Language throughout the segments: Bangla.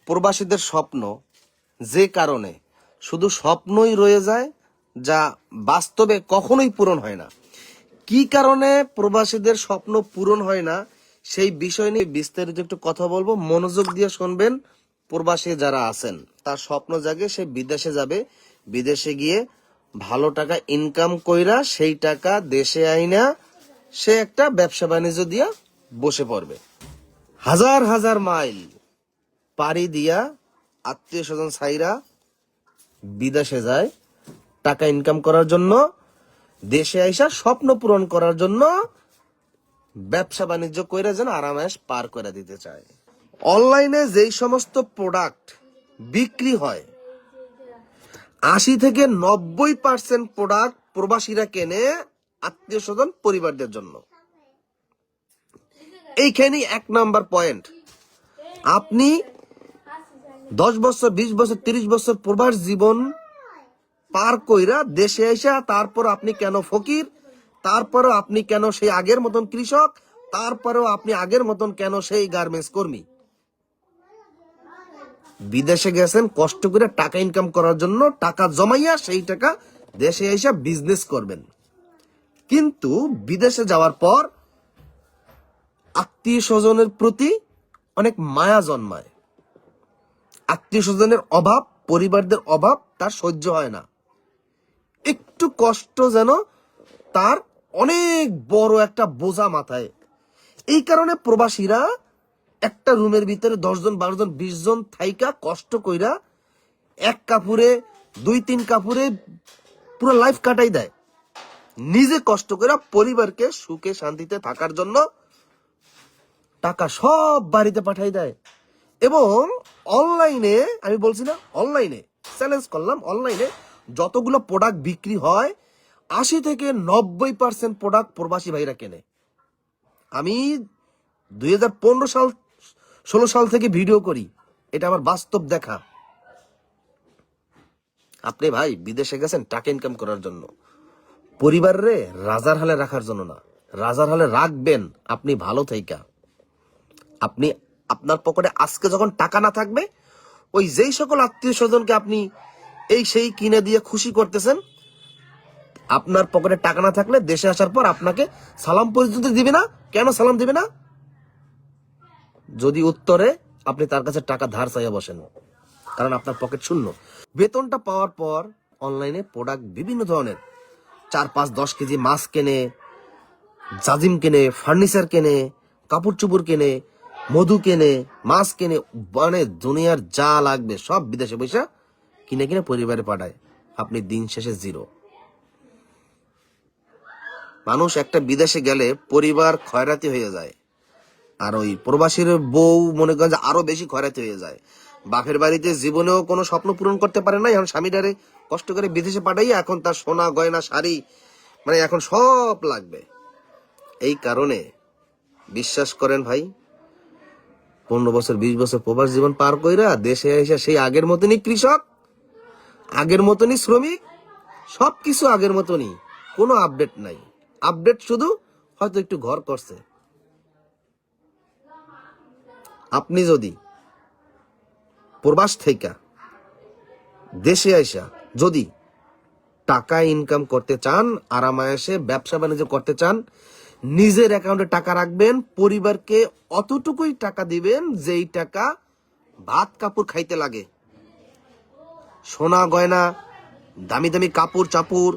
প্রবাসীদের স্বপ্ন যে কারণে শুধু স্বপ্নই রয়ে যায়, যা বাস্তবে কখনোই পূরণ হয় না। কি কারণে প্রবাসীদের স্বপ্ন পূরণ হয় না সেই বিষয় নিয়ে বিস্তারিত একটু কথা বলবো, মনোযোগ দিয়ে শুনবেন। প্রবাসী যারা আছেন তার স্বপ্ন জাগে সে বিদেশে যাবে, বিদেশে গিয়ে ভালো টাকা ইনকাম কইরা সেই টাকা দেশে আইনা সে একটা ব্যবসা বাণিজ্য দিয়া বসে পড়বে। হাজার হাজার মাইল পাড়ি দিয়া আত্মীয় স্বজন ছাইরা বিদেশে যায় টাকা ইনকাম করার জন্য, দেশে আইসা স্বপ্ন পূরণ করার জন্য ব্যবসা বাণিজ্য কইরা যেন আরামায়েশ পার করে দিতে চায়। অনলাইনে যেই সমস্ত প্রোডাক্ট বিক্রি হয় ৮০ থেকে ৯০% প্রোডাক্ট প্রবাসীরা কেনে আত্মীয় স্বজন পরিবারদের জন্য। এইখানেই ১ নাম্বার পয়েন্ট। আপনি ১০ বছর ২০ বছর ৩০ বছর প্রবাস জীবন পার কইরা দেশে আইসা তারপর আপনি কেন ফকির, তারপরও আপনি কেন সেই আগের মতন কৃষক, তারপরেও আপনি আগের মতন কেন সেই গার্মেন্টস কর্মী। বিদেশে গেছেন কষ্ট করে টাকা ইনকাম করার জন্য, টাকা জমাইয়া সেই টাকা দেশে আইসা বিজনেস করবেন। কিন্তু বিদেশে যাওয়ার পর আত্মীয় স্বজনের প্রতি অনেক মায়া জন্মায়। আত্মীয় স্বজনের অভাব, পরিবারদের অভাব তার সহ্য হয় না। একটু কষ্ট যেন তার অনেক বড় একটা বোঝা মাথায়। এই কারণে প্রবাসীরা একটা রুমের ভিতরে ১০ জন ১২ জন ২০ জন থাইকা কষ্ট কইরা এক কাপড়ে ২-৩ কাপড়ে পুরো লাইফ কাটাই দেয়। নিজে কষ্ট কইরা পরিবারকে সুখে শান্তিতে থাকার জন্য টাকা সব বাড়িতে পাঠাই দেয়। এবং অনলাইনে, আমি বলছি না, অনলাইনে চ্যালেঞ্জ করলাম, অনলাইনে যতগুলো প্রোডাক্ট বিক্রি হয় ৮০ থেকে ৯০% প্রোডাক্ট প্রবাসী ভাইরা কেনে। আমি ২০১৫ সাল ১৬ সাল থেকে ভিডিও করি, এটা আমার বাস্তব দেখা। আপনি ভাই বিদেশে গেছেন টাকা ইনকাম করার জন্য, পরিবারে রাজার হালে রাখার জন্য না। রাজার হালে রাখবেন আপনি ভালো থাইকা। আপনি আপনার পকেটে আজকে যখন টাকা না থাকবে, ওই যেই সকল আত্মীয় স্বজনকে আপনি এই সেই কিনে দিয়ে খুশি করতেছেন, আপনার পকেটে টাকা না থাকলে দেশে আসার পর আপনাকে সালাম পর্যন্ত দিবে না। কেন সালাম দিবে না? যদি উত্তরে আপনি তার কাছে টাকা ধার চাইয়া বসেন, কারণ আপনার পকেট শূন্য। বেতনটা পাওয়ার পর অনলাইনে প্রোডাক্ট বিভিন্ন ধরনের ৪-৫-১০ কেজি মাছ কেনে, জাজিম কেনে, ফার্নিচার কেনে, কাপড় চোপড় কেনে, মধু কেনে, মাছ কেনে, মানে দুনিয়ার যা লাগবে সব বিদেশে পয়সা কিনে কিনে পরিবারে পাঠায়। আপনি দিন শেষে জিরো। মানুষ একটা বিদেশে গেলে পরিবার খয়রাতি হয়ে যায়, আর ওই প্রবাসীর বউ মনে করেন যে আরো বেশি খয়রাতি হয়ে যায়। বাপের বাড়িতে জীবনেও কোনো স্বপ্ন পূরণ করতে পারে না, এখন স্বামীটারে কষ্ট করে বিদেশে পাঠাই, এখন তার সোনা গয়না শাড়ি মানে এখন সব লাগবে। এই কারণে বিশ্বাস করেন ভাই, ১৫ বছর ২০ বছর প্রবাস জীবন পার কইরা দেশে এসে সেই আগের মতনই কৃষক, আগের মতনই শ্রমিক, সবকিছু আগের মতনই, কোনো আপডেট নাই। আপডেট শুধু হয়তো একটু ঘর করছে। আপনি যদি প্রবাস থেকে দেশে আইসা যদি টাকা ইনকাম করতে চান, আরামায়েশে ব্যবসা বাণিজ্য করতে চান, নিজের অ্যাকাউন্টে টাকা রাখবেন, পরিবারকে অতটুকুই টাকা দিবেন যেই টাকা ভাত কাপড় খাইতে লাগে। সোনা গয়না, দামি দামি কাপড় চাপড়,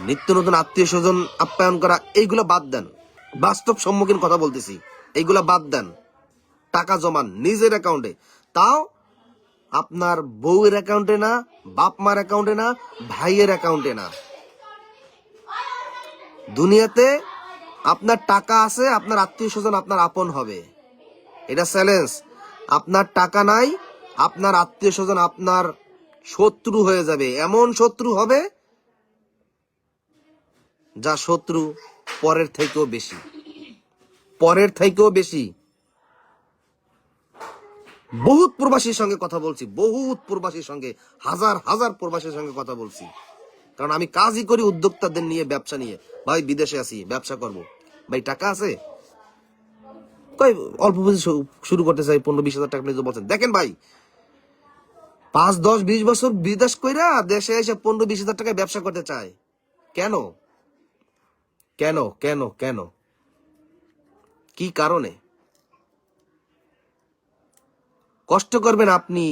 নিত্য নতুন আত্মীয় স্বজন আপ্যায়ন করা, এইগুলো বাদ দেন। বাস্তব সম্মুখীন কথা বলতেছি, এইগুলা বাদ দেন। টাকা জমান নিজের অ্যাকাউন্টে, তাও আপনার বউয়ের অ্যাকাউন্টে না, বাপ মার অ্যাকাউন্টে না, ভাইয়ের অ্যাকাউন্টে না। দুনিয়াতে আপনার টাকা আছে, আপনার আত্মীয় স্বজন আপনার আপন হবে, এটা চ্যালেঞ্জ। আপনার টাকা নাই, আপনার আত্মীয় স্বজন আপনার শত্রু হয়ে যাবে। এমন শত্রু হবে যা শত্রু পরের থেকেও বেশি, পরের থেকেও বেশি। বহুত প্রবাসীর সঙ্গে কথা বলছি, বহুত প্রবাসীর সঙ্গে, হাজার হাজার প্রবাসীর সঙ্গে কথা বলছি, কারণ আমি কাজই করি উদ্যোক্তাদের নিয়ে, ব্যবসা নিয়ে। ভাই বিদেশে আছি, ব্যবসা করব, ভাই টাকা আছে, কই অল্প পুঁজি শুরু করতে চাই, ১৫-২০ হাজার টাকা নিয়ে বলছেন। দেখেন ভাই, 5, 10, 20 বছর বিদেশ কইরা দেশে এসে 15, 20 হাজার টাকায় ব্যবসা করতে চায়। কেন কেন কেন কেন কি কারণে? কষ্ট করবেন আপনি,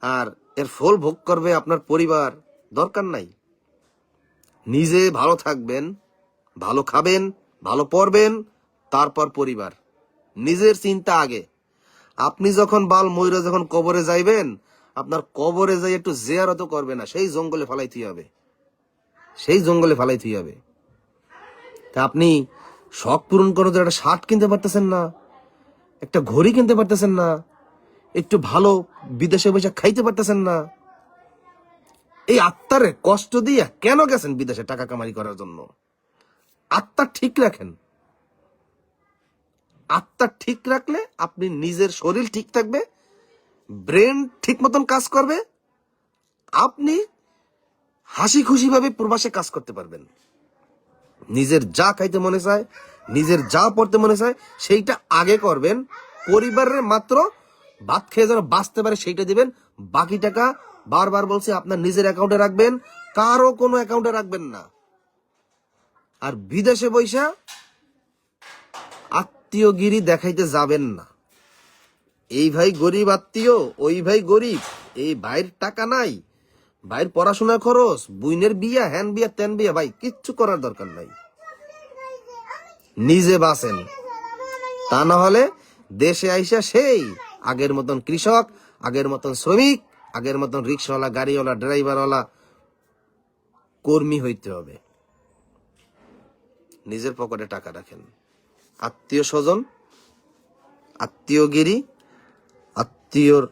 আর এর ফল ভোগ করবে আপনার পরিবার। দরকার নাই। নিজে ভালো থাকবেন, ভালো খাবেন, ভালো পড়বেন, তারপর পরিবার। নিজের চিন্তা আগে। আপনি যখন বাল ময়রা যখন কবরে যাইবেন, আপনার কবরে যাই একটু জিয়ারত করবে না, সেই জঙ্গলে ফালাইতে হবে, সেই জঙ্গলে ফালাইতে হবে। তা আপনি শখ পূরণ করার জন্য একটা শার্ট কিনতে পারতেছেন না, একটা ঘড়ি কিনতে পারতেছেন না, একটু ভালো বিদেশে বসে খাইতে পারতেছেন না। এই আত্মারে কষ্ট দিয়ে কেন গেছেন বিদেশে টাকা কামাই করার জন্য? আত্মা ঠিক রাখেন। আত্মা ঠিক রাখলে আপনি নিজের শরীর ঠিক থাকবে, ব্রেন ঠিক মতন কাজ করবে, আপনি হাসি খুশি ভাবে প্রবাসে কাজ করতে পারবেন। নিজের যা খাইতে মনে চায়, নিজের যা পড়তে মনে চায়, সেইটা আগে করবেন। পরিবারের মাত্র ভাত খেয়ে যেন বাঁচতে পারে সেইটা দিবেন। বাকি টাকা বারবার বলছি আপনার নিজের অ্যাকাউন্টে রাখবেন, কারো কোনো অ্যাকাউন্টে রাখবেন না। আর বিদেশে বৈশা আত্মীয়গিরি দেখাইতে যাবেন না। এই ভাই গরিব আত্মীয়, ওই ভাই গরিব, এই ভাইয়ের টাকা নাই, ভাইয়ের পড়াশোনা খরচ, বুইনের বিয়া, হ্যান বিয়া, তেন বিয়া, ভাই কিচ্ছু করার দরকার নাই। নিজে বাঁচেন। তা না হলে দেশে আইসা সেই আগের মতন কৃষক, আগের মতন শ্রমিক, আগের মতন রিক্সাওয়ালা, গাড়িওয়ালা, ড্রাইভারওয়ালা কর্মী হইতে হবে। নিজের পকেটে টাকা রাখেন। আত্মীয় স্বজন, আত্মীয়গিরি, আত্মীয়র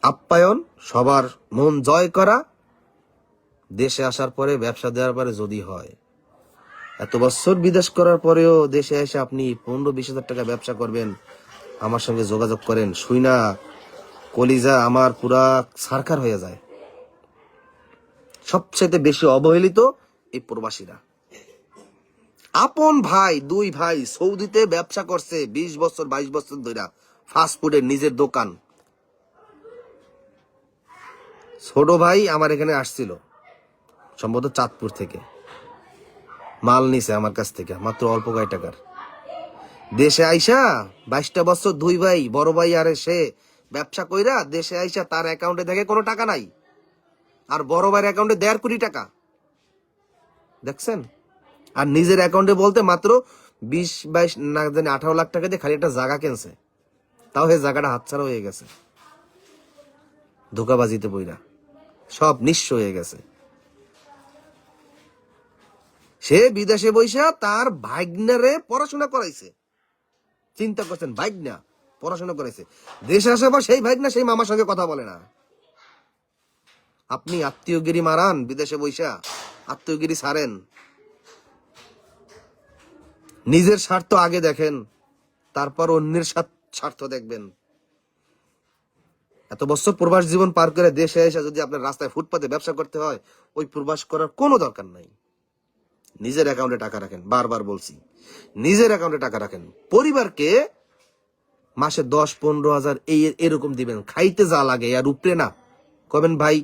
আপ্যায়ন, সবার মন জয় করা, দেশে আসার পরে ব্যবসা দেওয়ার পরে যদি হয়, এত বছর বিদেশ করার পরেও দেশে এসে আপনি 15, 20 হাজার টাকা ব্যবসা করবেন, আমার সঙ্গে যোগাযোগ করেন। শুইনা কলিজা আমার পুরা সারকার হয়ে যায়। সবচেয়ে বেশি অবহেলিত এই প্রবাসীরা। আপন ভাই, 2 ভাই সৌদিতে ব্যবসা করছে 20 বছর 22 বছর ধরে, ফাস্টফুডের নিজের দোকান। ছোট ভাই আমার এখানে আসছিল সম্ভবত চাঁদপুর থেকে, মাল নিছে আমার কাছ থেকে মাত্র অল্প কয় টাকার। দেশে আইসা 22টা বছর 2 ভাই, বড় ভাই আরে সে ব্যবসা কইরা দেশে আইসা তার অ্যাকাউন্টে দেখে কোনো টাকা নাই, আর বড় ভাইয়ের অ্যাকাউন্টে 1.5 কোটি টাকা। দেখছেন? আর নিজের অ্যাকাউন্টে বলতে মাত্র 20, 22 না জানি 18 লাখ টাকা দিয়ে খালি একটা জায়গা কিনছে, তাও সেই জায়গাটা হাতছাড়া হয়ে গেছে ধোকাবাজিতে বইরা, সব নিঃস্ব হয়ে গেছে। সে বিদেশে বইসা তার ভাগ্নারে পড়াশোনা করাইছে। চিন্তা করছেন, ভাগ্না পড়াশোনা করাইছে, দেশে আসার পর সেই ভাগ্না সেই মামার সঙ্গে কথা বলে না। আপনি আত্মীয়গিরি মারান বিদেশে বইসা, আত্মীয়গিরি ছাড়েন। নিজের স্বার্থ আগে দেখেন, তারপর অন্যের স্বার্থ দেখবেন। এত বছর প্রবাস জীবন পার করে দেশে এসে যদি আপনার রাস্তায় ফুটপাতে ব্যবসা করতে হয়, ওই প্রবাস করার কোনো দরকার নাই। নিজের অ্যাকাউন্টে টাকা রাখেন, বারবার বলছি, নিজের অ্যাকাউন্টে টাকা রাখেন। পরিবারকে মাসে 10, 15 হাজার এরকম দিবেন, খাইতে যা লাগে আর উপরে না। কবেন ভাই,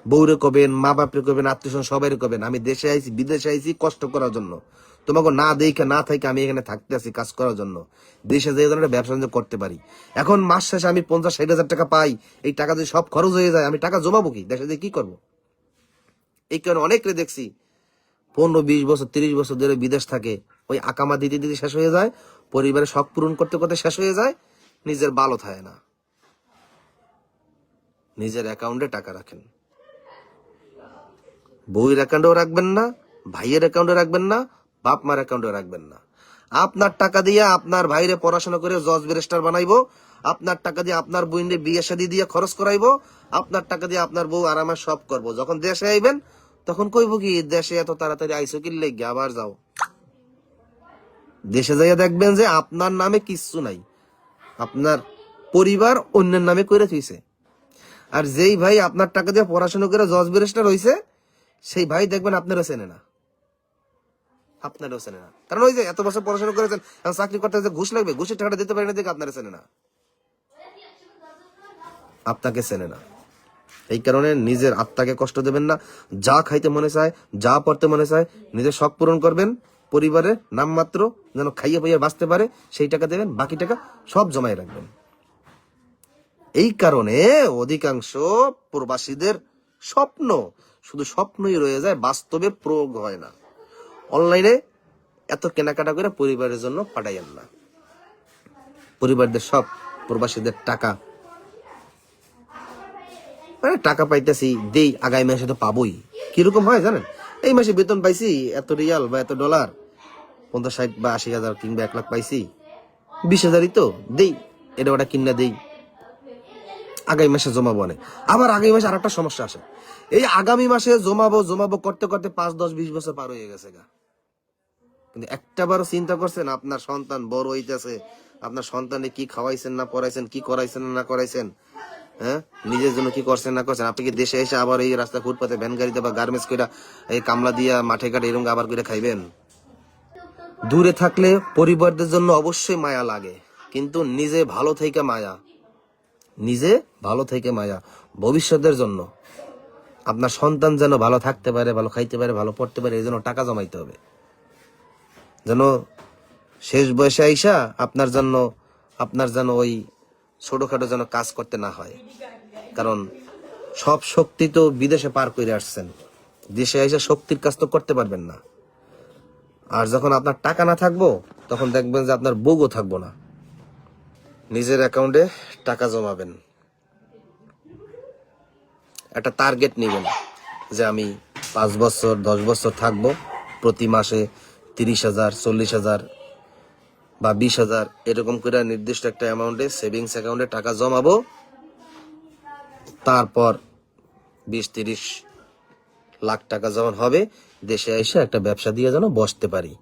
বউরে কবেন, মা বাপরে কবেন, আত্মীয় সবাই কবেন, আমি দেশে আইছি, বিদেশে আইছি কষ্ট করার জন্য, তোমাকে না দেখে না থাকে আমি এখানে থাকতে আছি কাজ করার জন্য, দেশে যে ধরনের ব্যবসা বাণিজ্য করতে পারি। এখন মাস শেষে আমি 50, 60 হাজার টাকা পাই, এই টাকা যদি সব খরচ হয়ে যায়, আমি টাকা জমাবো কি? দেশে দিয়ে কি করবো? এই কারণে অনেকরে দেখছি 15, 20 বছর 30 বছর ধরে বিদেশ থাকে, ওই আকামা দিতে দিতে শেষ হয়ে যায়, পরিবারের শখ পূরণ করতে করতে শেষ হয়ে যায়, নিজের ভালো থাকে না। নিজের অ্যাকাউন্টে টাকা রাখেন। বউয়ের অ্যাকাউন্টেও রাখবেন না, ভাইয়ের অ্যাকাউন্টে রাখবেন না, বাপ মার অ্যাকাউন্টে রাখবেন না। আপনার টাকা দিয়ে আপনার ভাইরে পড়াশোনা করে জজ ব্যারিস্টার বানাইবো, আপনার টাকা দিয়ে আপনার বোনের বিয়ে শাদী দিয়ে খরচ করাইবো, আপনার টাকা দিয়ে আপনার বউ আরামে সব করবো। যখন দেশে আইবেন তখন কইবো কি, দেশে এত তাড়াতাড়ি আইসো কি লেগে, আবার যাও। দেশে যাইয়া দেখবেন যে আপনার নামে কিচ্ছু নাই, আপনার পরিবার অন্যের নামে করে থইছে। আর যেই ভাই আপনার টাকা দিয়ে পড়াশোনা করে জজ ব্যারিস্টার হইছে, সেই ভাই দেখবেন আপনারও চেনে না, আপনারও চেনে না। কারণ ওই যে এত বছর পড়াশোনা করেছেন, চাকরি করতে যে ঘুষ লাগবে, ঘুষের টাকাটা দিতে পারেন না দেখে আপনারা চেনে না। আপনাকে চেনে না। এই কারণে নিজের আত্মাকে কষ্ট দেবেন না। যা খাইতে মনে চায়, যা পড়তে মনে চায়, নিজের শখ পূরণ করবেন। পরিবারের নামমাত্র যেন খাইয়ে পাইয়ে বাঁচতে পারে সেই টাকা দেবেন, বাকি টাকা সব জমায় রাখবেন। এই কারণে অধিকাংশ প্রবাসীদের স্বপ্ন শুধু স্বপ্নই রয়ে যায়, বাস্তবে প্রয়োগ হয় না। অনলাইনে এত কেনাকাটা করে পরিবারের জন্য পাঠাইয়েন না। পরিবারদের সব প্রবাসীদের টাকা টাকা পাইতেছি দেই, আগামী মাসে তো পাবোই। কিরকম হয় জানেন? এই মাসে বেতন পাইছি এত রিয়াল বা এত ডলার, 50, 60 বা 80,000 কিংবা 1 লাখ পাইছি, 20,000ই তো দেই, এটা ওটা কিনা দেই, আগামী মাসে জমাবো অনেক। আবার আগামী মাসে আর একটা সমস্যা আসে, এই আগামী মাসে জমাবো করতে করতে 5, 10, 20 বছর পার হয়ে গেছে গা। কিন্তু একটা বারও চিন্তা করছেন আপনার সন্তান বড় হইতেছে, আপনার সন্তানে কি খাওয়াইছেন না পড়াইছেন, কি করাইছেন না করাইছেন, হ্যাঁ, নিজের জন্য কি করছেন না করছেন? আপনি কি দেশে এসে আবার এই রাস্তা ফুটপাতে ভ্যান গাড়িতে বা গার্মেন্টস করে এই কামলা দিয়া মাঠে ঘাটে এরকম আবার করে খাইবেন? দূরে থাকলে পরিবারদের জন্য অবশ্যই মায়া লাগে, কিন্তু নিজে ভালো থেকে মায়া, ভবিষ্যতের জন্য আপনার সন্তান যেন ভালো থাকতে পারে, ভালো খাইতে পারে, ভালো পড়তে পারে, এই জন্য টাকা জমাইতে হবে। যেন শেষ বয়সে আইসা আপনার যেন ওই ছোটখাটো যেন কাজ করতে না হয়। কারণ সব শক্তি তো বিদেশে পার করে আসছেন, দেশে এসে শক্তির কাজ তো করতে পারবেন না। আর যখন আপনার টাকা না থাকবো, তখন দেখবেন যে আপনার বউও থাকবো না। নিজের অ্যাকাউন্টে টাকা জমাবেন, একটা টার্গেট নেবেন যে আমি 5 বছর 10 বছর থাকবো, প্রতি মাসে 30,000, 40,000 বা 20,000 এরকম করে নির্দিষ্ট একটা অ্যামাউন্টে সেভিংস অ্যাকাউন্টে টাকা জমাবো। তারপর 20-30 লাখ টাকা যখন হবে, দেশে এসে একটা ব্যবসা দিয়ে যেন বসতে পারি।